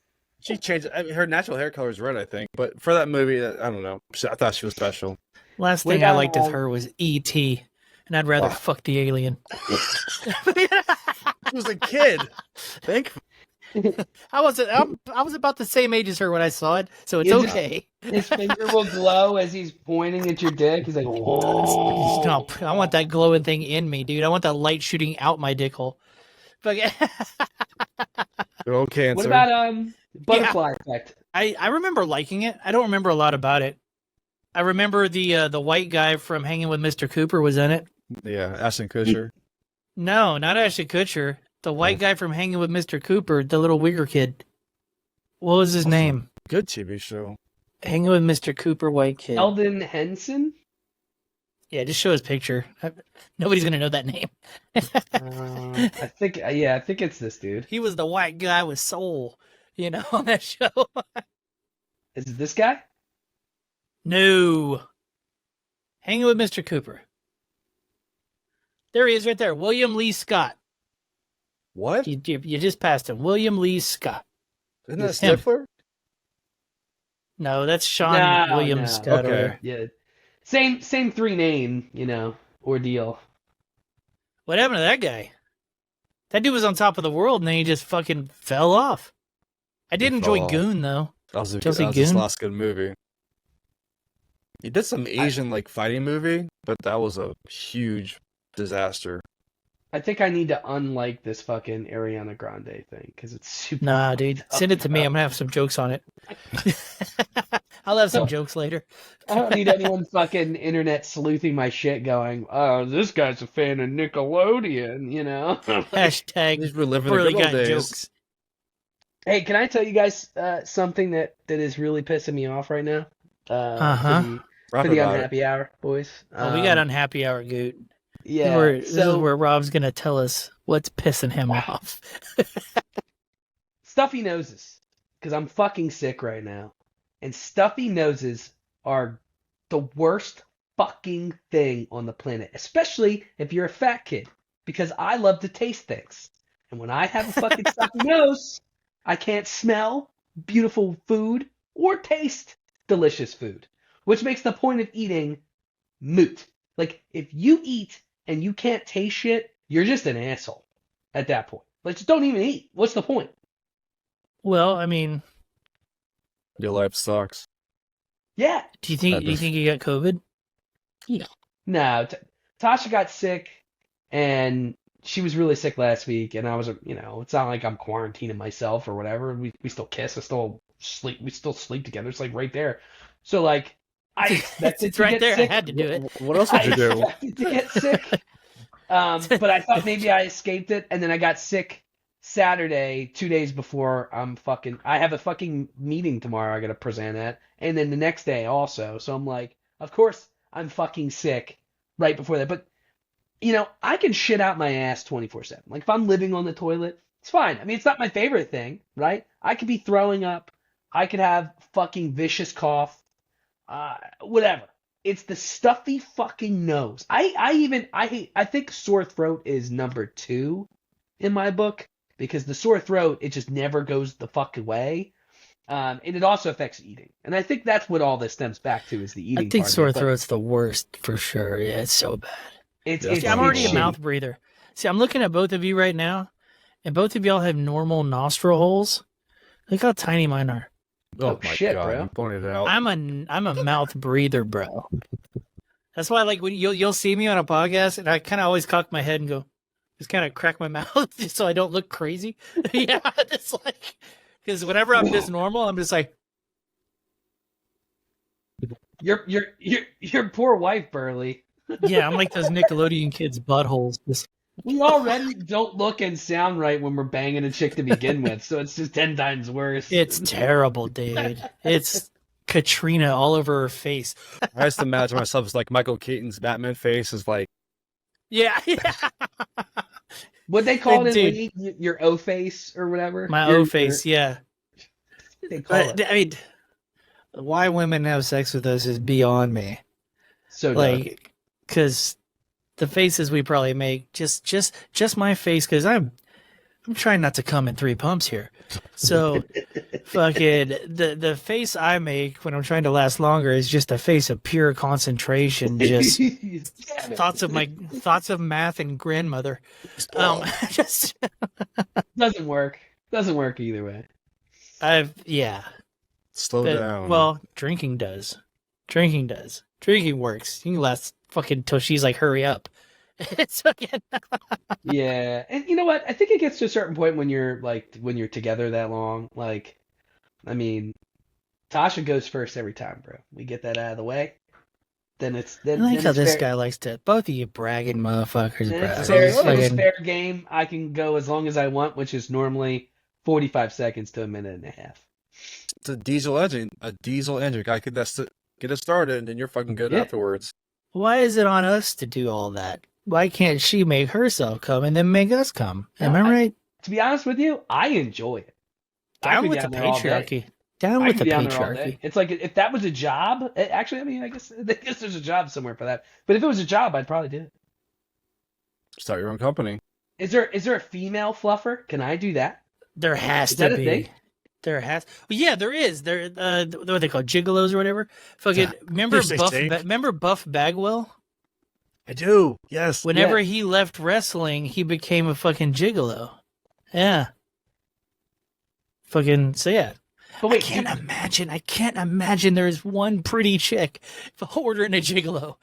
changed. I mean, her natural hair color is red, I think. But for that movie, I don't know. I thought she was special. Last What thing I about, liked of her was E.T. And I'd rather Oh. fuck the alien. She was a kid. Thank. I was about the same age as her when I saw it, so it's You just- okay. His finger will glow as he's pointing at your dick. He's like, whoa. No, I want that glowing thing in me, dude. I want that light shooting out my dick hole. But Good old cancer. What about Butterfly Effect? I remember liking it. I don't remember a lot about it. I remember the white guy from Hanging with Mr. Cooper was in it. Yeah, Ashton Kutcher. No, not Ashton Kutcher. The white guy from Hanging with Mr. Cooper, the little wigger kid. What was his name? Good TV show. Hanging with Mr. Cooper, white kid. Eldon Henson? Yeah, just show his picture. Nobody's gonna know that name. I think it's this dude. He was the white guy with soul, you know, on that show. Is it this guy? No. Hanging with Mr. Cooper. There he is right there. William Lee Scott. What? You just passed him. William Lee Scott. Isn't that It's him. Stifler? No, that's Sean No, William no. Scott. Okay. Or Yeah. Same three name, ordeal. what happened to that guy? That dude was on top of the world and then he just fucking fell off. I did He enjoy fell off. Goon though. That was, Chelsea that was his Goon? last good movie. He did some Asian fighting movie, but that was a huge disaster. I think I need to unlike this fucking Ariana Grande thing because it's super. Nah, dude. Send it to me. I'm gonna have some jokes on it. I'll have some jokes later. I don't need anyone fucking internet sleuthing my shit going, oh, this guy's a fan of Nickelodeon, Hashtag He's reliving the Burley good old got days. jokes. Hey, can I tell you guys something that is really pissing me off right now? For Uh-huh. the Rap for the about it. unhappy hour, boys. Oh, we got unhappy hour, Goot. Yeah. This is So where Rob's gonna tell us what's pissing him off. stuffy noses, because I'm fucking sick right now, and stuffy noses are the worst fucking thing on the planet, especially if you're a fat kid, because I love to taste things, and when I have a fucking stuffy nose, I can't smell beautiful food or taste delicious food, which makes the point of eating moot. Like, if you eat and you can't taste shit, you're just an asshole at that point. Like, just don't even eat. What's the point? Well, I mean, Your life sucks. Yeah. do you think you got COVID? No, Tasha got sick, and she was really sick last week, and I was, it's not like I'm quarantining myself or whatever. We still kiss, I still sleep, we still sleep together. It's like right there. So like, I expected It's to right get there. sick. I had to do it. What else would I you do? expected to get sick, but I thought maybe I escaped it, and then I got sick Saturday, 2 days before I have a fucking meeting tomorrow I gotta present at, and then the next day also. So I'm like, of course I'm fucking sick right before that. But, I can shit out my ass 24/7. Like, if I'm living on the toilet, it's fine. I mean, it's not my favorite thing, right? I could be throwing up. I could have fucking vicious cough. Whatever. It's the stuffy fucking nose. I think sore throat is number 2 in my book, because the sore throat, it just never goes the fuck away. And it also affects eating. And I think that's what all this stems back to, is the I eating think part of sore it. But throat's the worst for sure. Yeah, it's so bad. It's See, I'm already a shitty. mouth breather. See, I'm looking at both of you right now, and both of y'all have normal nostril holes. Look how tiny mine are. Oh, Oh, my shit, god, bro. you pointed it out. I'm a mouth breather, bro. That's why, like, when you'll see me on a podcast, and I kind of always cock my head and go, just kind of crack my mouth just so I don't look crazy. Yeah, it's like, because whenever I'm this normal, I'm just like, Your poor wife, Burley. yeah, I'm like those Nickelodeon kids' buttholes. Just, We already don't look and sound right when we're banging a chick to begin with, so it's just 10 times worse. it's terrible, dude. It's Katrina all over her face. I used to imagine myself as like Michael Keaton's Batman face is like, Yeah, yeah. What they call it in Dude. League, your O face or whatever. My Your- O face, yeah. They call But, it. I mean, why women have sex with us is beyond me. So dumb. Like, because the faces we probably make, just my face, because I'm trying not to come in 3 pumps here. So, fucking the face I make when I'm trying to last longer is just a face of pure concentration. Just Damn it. thoughts of math and grandmother. Just Doesn't work. Doesn't work either way. yeah. slow down. Well, drinking does. Drinking works. You can last fucking till she's like, hurry up. It's fucking. Yeah, and you know what? I think it gets to a certain point when you're together that long. Like, I mean, Tasha goes first every time, bro. We get that out of the way. Then I like how it's this fair. guy likes to. Both of you bragging motherfuckers, Then bro. it's So fair, it's It's then it's fucking- fair game. I can go as long as I want, which is normally 45 seconds to a minute and a half. It's a diesel engine. Gotta get it started, and then you're fucking good Yeah. afterwards. Why is it on us to do all that? Why can't she make herself come and then make us come? Am No, I right? To be honest with you, I enjoy it. I Down could be with the down there all day. patriarchy. Down I with could the be down there all day. patriarchy. It's like, if that was a job, actually, I mean, I guess there's a job somewhere for that. But if it was a job, I'd probably do it. Start your own company. Is there a female fluffer? Can I do that? There has Is to that a be. thing? There has. Well, yeah, there is. There, what are they called? Gigolos or whatever. Fucking remember You say Buff? Jake? Remember Buff Bagwell? I do. Yes. Whenever he left wrestling, he became a fucking gigolo. Yeah. Fucking so yeah. But wait, I can't imagine there's one pretty chick ordering a gigolo.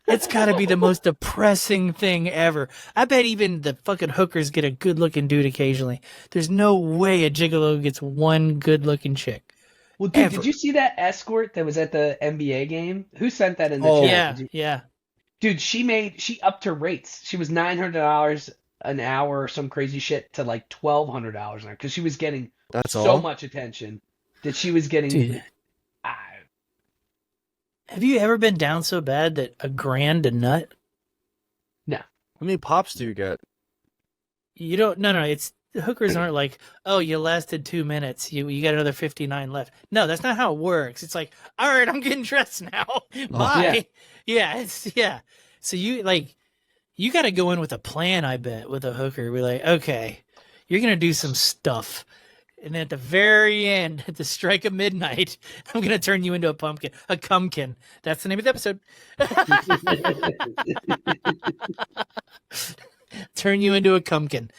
It's got to be the most depressing thing ever. I bet even the fucking hookers get a good looking dude occasionally. There's no way a gigolo gets one good looking chick. well, dude, ever. did you see that escort that was at the NBA game? Who sent that in the Oh. chat? Yeah, Did you- yeah. Dude, she upped her rates. She was $900 an hour or some crazy shit to like $1,200 an hour because she was getting That's so all. much attention that she was getting. Dude, have you ever been down so bad that $1,000 a nut? No. How many pops do you get? You don't. No, it's hookers aren't like, oh, you lasted 2 minutes. You got another 59 left. No, that's not how it works. It's like, all right, I'm getting dressed now. Bye. Yeah. So you got to go in with a plan. I bet with a hooker, be like, okay, you're gonna do some stuff. And then at the very end, at the strike of midnight, I'm going to turn you into a Cumkin. That's the name of the episode. Turn you into a Cumkin.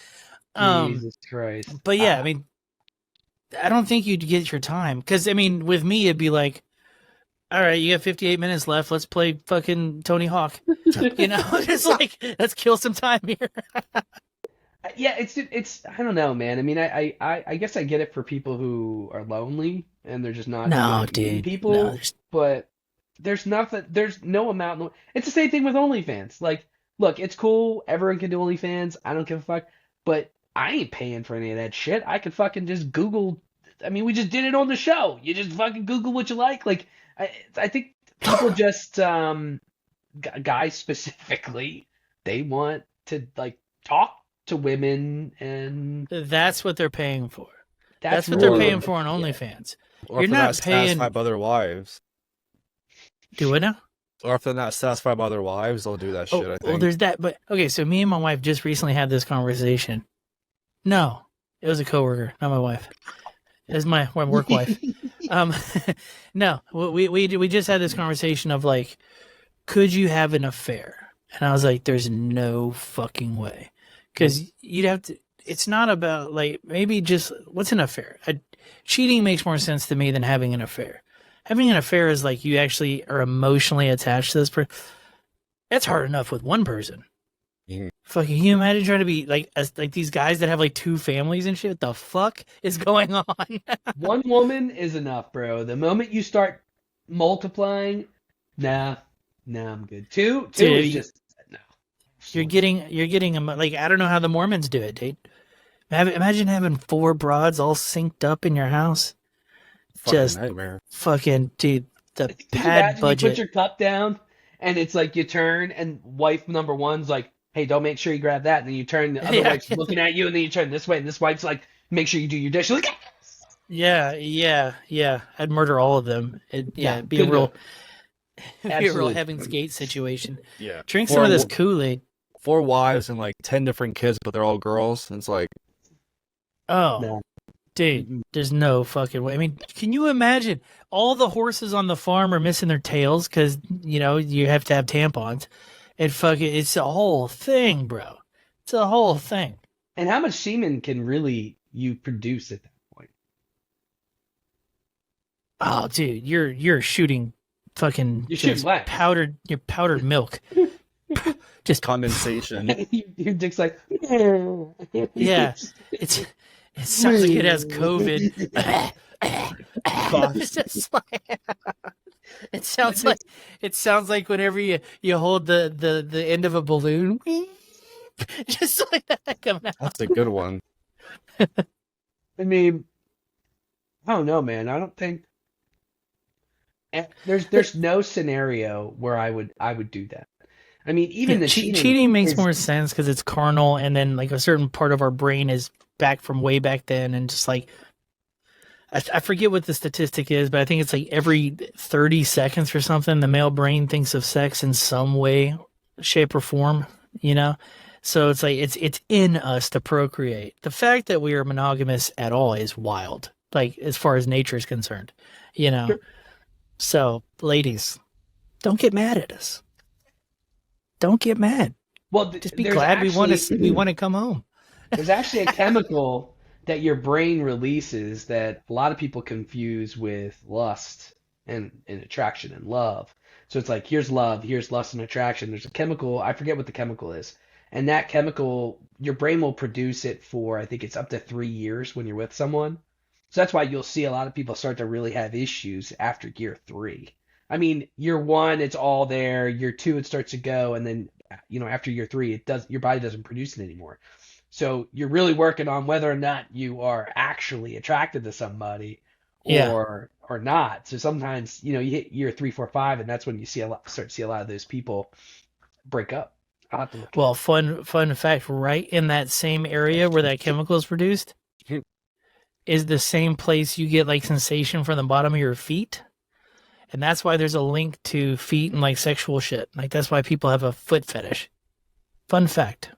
Jesus Christ. But yeah, I mean, I don't think you'd get your time. Because, I mean, with me, it'd be like, all right, you got 58 minutes left. Let's play fucking Tony Hawk. You know, just like, let's kill some time here. Yeah, it's I don't know, man. I mean, I guess I get it for people who are lonely and they're just not meeting people. But there's no amount. It's the same thing with OnlyFans. Like, look, it's cool. Everyone can do OnlyFans. I don't give a fuck. But I ain't paying for any of that shit. I could fucking just Google. I mean, we just did it on the show. You just fucking Google what you like. Like, I think people just guys specifically, they want to like talk to women, and that's what they're paying for. That's what really they're paying for on OnlyFans. Or You're not paying satisfied by their wives. Do it now? Or if they're not satisfied by their wives, they'll do that shit, I think. Well, there's that. But okay, so me and my wife just recently had this conversation. No, it was a coworker, not my wife. It was my work wife. No, we just had this conversation of like, could you have an affair? And I was like, there's no fucking way. Because you'd have to, it's not about like, maybe just, what's an affair? Cheating makes more sense to me than having an affair. Having an affair is like you actually are emotionally attached to this person. That's hard enough with one person. Mm-hmm. Fucking, can you imagine trying to be like these guys that have like 2 families and shit? What the fuck is going on? One woman is enough, bro. The moment you start multiplying, nah, I'm good. Two is just no. You're getting like, I don't know how the Mormons do it, dude. Imagine having 4 broads all synced up in your house. Fucking Just nightmare. Fucking dude, the Can you pad imagine budget. You put your cup down, and it's like you turn, and wife number one's like, "Hey, don't make sure you grab that." And then you turn, the other wife's looking at you, and then you turn this way, and this wife's like, "Make sure you do your dish." You're like, Yeah. I'd murder all of them. It'd be a real Heaven's Gate situation. Yeah. Drink some of this Kool-Aid. 4 wives and like 10 different kids, but they're all girls. And it's like, oh, no. Dude, there's no fucking way. I mean, can you imagine all the horses on the farm are missing their tails because, you know, you have to have tampons. And fucking, it's a whole thing, bro. It's a whole thing. And how much semen can really you produce at that point? Oh, dude, you're shooting fucking powdered milk. Just condensation. Your dick's like, yeah. It sounds like it has COVID. It's just like, it sounds like whenever you hold the end of a balloon, just like that coming out. That's a good one. I mean, I don't know, man. I don't think there's no scenario where I would do that. I mean, even the cheating makes more sense because it's carnal, and then like a certain part of our brain is back from way back then, and just like I forget what the statistic is, but I think it's like every 30 seconds or something, the male brain thinks of sex in some way, shape, or form. You know, so it's like it's in us to procreate. The fact that we are monogamous at all is wild. Like as far as nature is concerned, you know. Sure. So, ladies, don't get mad at us. Don't get mad. Well, just be glad we want to come home. There's actually a chemical that your brain releases that a lot of people confuse with lust and attraction and love. So it's like, here's love, here's lust and attraction. There's a chemical, I forget what the chemical is. And that chemical, your brain will produce it for, I think it's up to 3 years when you're with someone. So that's why you'll see a lot of people start to really have issues after year 3. I mean, year 1, it's all there. Year 2, it starts to go. And then after year 3, your body doesn't produce it anymore. So you're really working on whether or not you are actually attracted to somebody Yeah. or not. So sometimes, you hit year 3, 4, 5, and that's when you start to see a lot of those people break up. I'll have to look. Well, fun fact, right in that same area where that chemical is produced is the same place you get like sensation from the bottom of your feet. And that's why there's a link to feet and like sexual shit. Like that's why people have a foot fetish. Fun fact.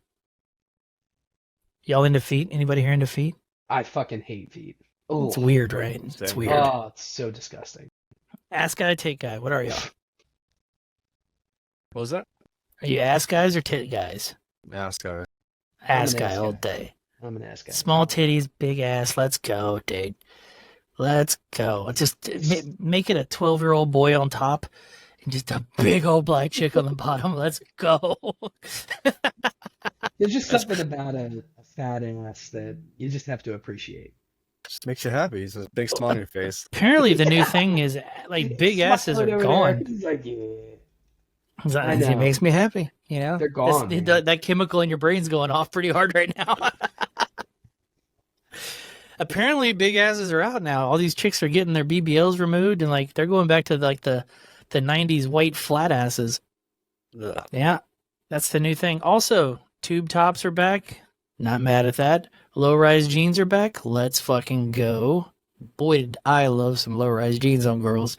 Y'all into feet? Anybody here into feet? I fucking hate feet. Oh, It's weird, right? It's weird. Oh, it's so disgusting. Ass guy, tit guy. What are y'all? What was that? Are you ass guys or tit guys? Ask guy. Ass an guy ass all guy. day. I'm an ass guy. Small titties, big ass. Let's go, dude. Let's go. Just make it a 12-year-old boy on top and just a big old black chick on the bottom. Let's go. There's just something about a fat ass that you just have to appreciate. Just makes you happy. It's a big smile on your face. Apparently, the new thing is like big asses are gone. He's like, yeah. I I know. know. It makes me happy. They're gone, man. That chemical in your brain's going off pretty hard right now. Apparently, big asses are out now. All these chicks are getting their BBLs removed, and like they're going back to like the 90s white flat asses. Ugh. Yeah, that's the new thing. Also, tube tops are back. Not mad at that. Low-rise jeans are back. Let's fucking go. Boy, did I love some low-rise jeans on girls.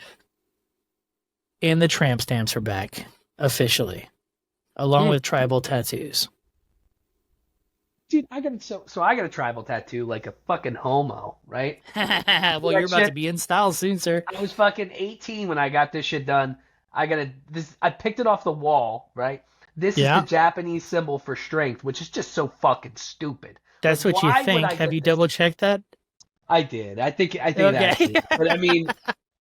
And the tramp stamps are back officially, along with tribal tattoos. Dude, I got a tribal tattoo like a fucking homo, right? Well, you're about to be in style soon, sir. I was fucking 18 when I got this shit done. I picked it off the wall, right? This is the Japanese symbol for strength, which is just so fucking stupid. That's Like, what you why think. would I Have get you this? double checked that? I did. I think Okay. that's it. But I mean,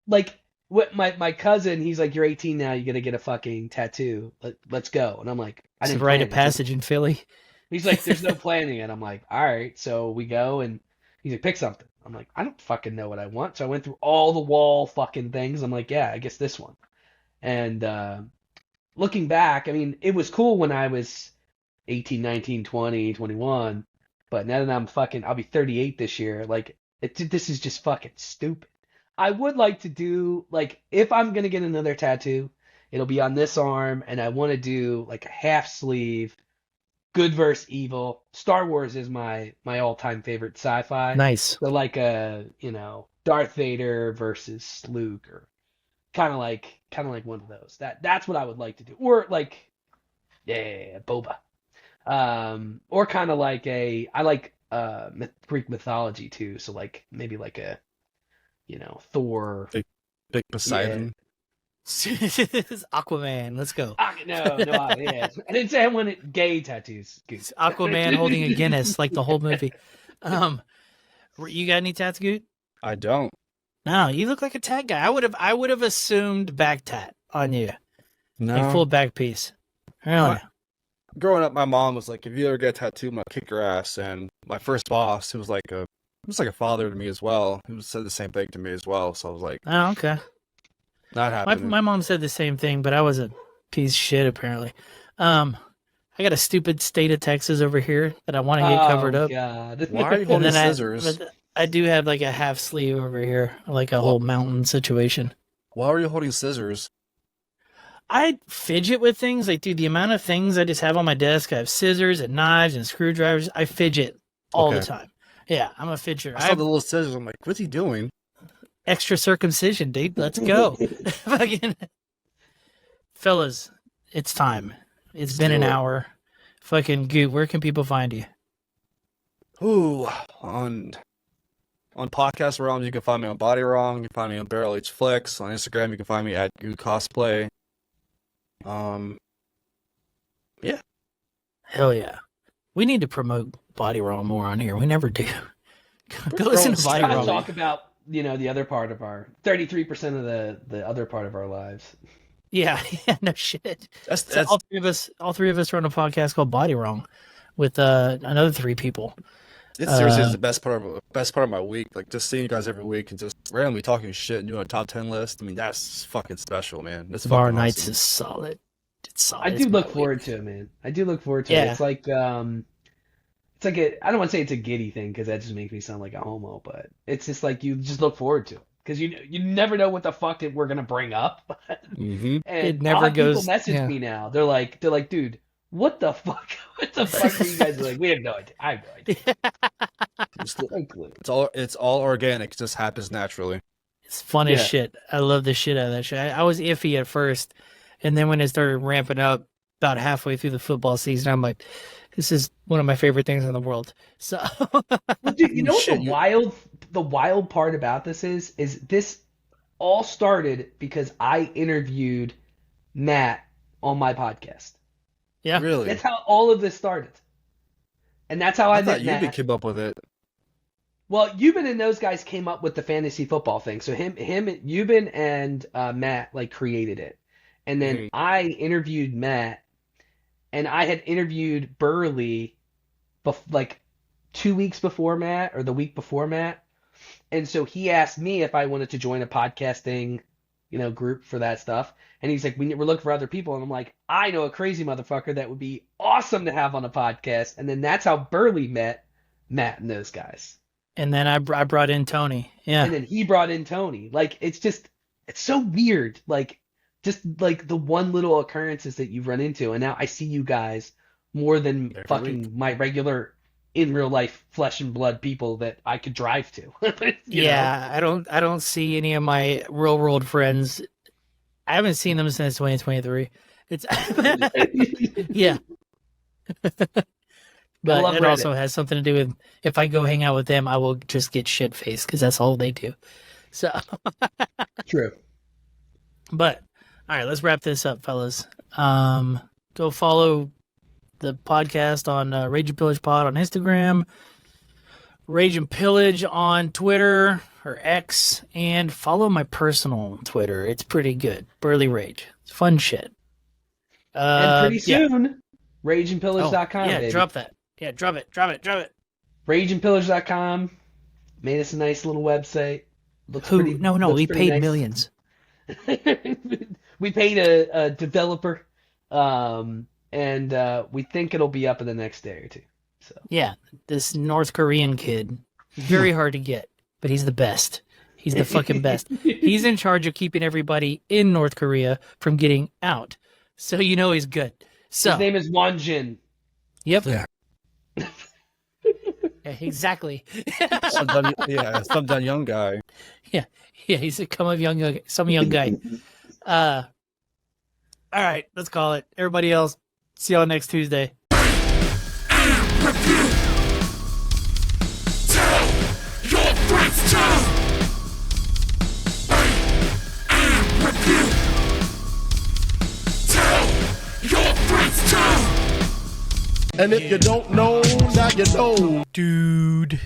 like, what my cousin, he's like, you're 18 now, you gotta get a fucking tattoo. Let's go. And I'm like, I It's a didn't rite plan of it. passage in Philly. He's like, there's no planning. And I'm like, all right. So we go, and he's like, pick something. I'm like, I don't fucking know what I want. So I went through all the wall fucking things. I'm like, yeah, I guess this one. And looking back, I mean, it was cool when I was 18, 19, 20, 21. But now that I'll be 38 this year. Like, this is just fucking stupid. I would like to do, like, if I'm going to get another tattoo, it'll be on this arm. And I want to do, like, a half sleeve. Good versus evil. Star Wars is my all-time favorite sci-fi. Nice. So like Darth Vader versus Luke, or kind of like one of those. That's what I would like to do. Or like Boba. Or kind of like I like Greek mythology too. So like maybe like a Thor. Big Poseidon. Aquaman. Let's go. No, yeah. I didn't say I wanted gay tattoos. It's Aquaman holding a Guinness, like the whole movie. You got any tats, Gute? I don't. No, you look like a tat guy. I would have assumed back tat on you, No. like full back piece. Really? Growing up, my mom was like, if you ever get a tattoo, I'm gonna kick your ass. And my first boss, who was like a father to me as well, he said the same thing to me as well. So I was like, Oh, okay. not happening. My mom said the same thing, but I was a piece of shit apparently. I got a stupid state of Texas over here that I want to get covered up. God. Why are you And holding then scissors? I do have like a half sleeve over here, like a whole mountain situation. Why are you holding scissors? I fidget with things. Like, dude, the amount of things I just have on my desk. I have scissors and knives and screwdrivers. I fidget all the time. Yeah, I'm a fidgeter. I saw the little scissors. I'm like, what's he doing? Extra circumcision, dude. Let's go. Fucking fellas, it's time. It's been an hour. Fucking Goot, where can people find you? Ooh, on podcast realms, you can find me on BodyWrong. You can find me on Barrel-H Flicks. On Instagram, you can find me at Gute Cosplay. Yeah. Hell yeah. We need to promote BodyWrong more on here. We never do. Go listen to Try to BodyWrong. talk about the other part of our 33% of the other part of our lives. Yeah, no shit. That's all three of us run a podcast called BodyWrong with another 3 people. It seriously is the best part of my week. Like, just seeing you guys every week and just randomly talking shit and doing a top 10 list. I mean, that's fucking special, man. That's Bar fucking Nights awesome. is solid. It's solid. I do look forward to it, man. I do look forward to it. It's like it's like I don't want to say it's a giddy thing because that just makes me sound like a homo, but it's just like you just look forward to it because you never know what the fuck that we're gonna bring up. Mm-hmm. And It never goes. People message me now. They're like, dude, what the fuck? What the fuck are you guys like? We have no idea. I have no idea. It's all organic. It just happens naturally. It's fun as shit. I love the shit out of that shit. I was iffy at first, and then when it started ramping up about halfway through the football season, I'm like, this is one of my favorite things in the world. So, well, dude, you know what the wild part about this is this all started because I interviewed Matt on my podcast. Yeah, really. That's how all of this started, and that's how I met thought Matt. you came up with it. Well, Euban and those guys came up with the fantasy football thing. So Euban and Matt like created it, and then I interviewed Matt, and I had interviewed Burley, like 2 weeks before Matt or the week before Matt, and so he asked me if I wanted to join a podcasting, group for that stuff, and he's like, we're looking for other people, and I'm like, I know a crazy motherfucker that would be awesome to have on a podcast, and then that's how Burley met Matt and those guys. And then I brought in Tony. Yeah. And then he brought in Tony. Like, it's so weird. Like, just like the one little occurrences that you've run into. And now I see you guys more than my regular in real life flesh and blood people that I could drive to. You know? I don't see any of my real world friends. I haven't seen them since 2023. It's yeah. But it also has something to do with if I go hang out with them, I will just get shit faced because that's all they do. So true. But all right, let's wrap this up, fellas. Go follow the podcast on Rage and Pillage Pod on Instagram, Rage and Pillage on Twitter or X, and follow my personal Twitter. It's pretty good. Burley Rage. It's fun shit. And pretty soon, rageandpillage.com. Yeah, baby. drop that. Yeah, drop it. Rageandpillage.com. Made us a nice little website. Looks we paid nice. Millions. We paid a developer, and we think it'll be up in the next day or two. So yeah, this North Korean kid, very hard to get, but he's the best. He's the fucking best. He's in charge of keeping everybody in North Korea from getting out. So he's good. So his name is Wonjin. Yep. Yeah. Yeah, exactly. Some dumb young guy. Yeah, he's some young guy. All right, let's call it. Everybody else, see y'all next Tuesday. And if you don't know, now you know. Dude.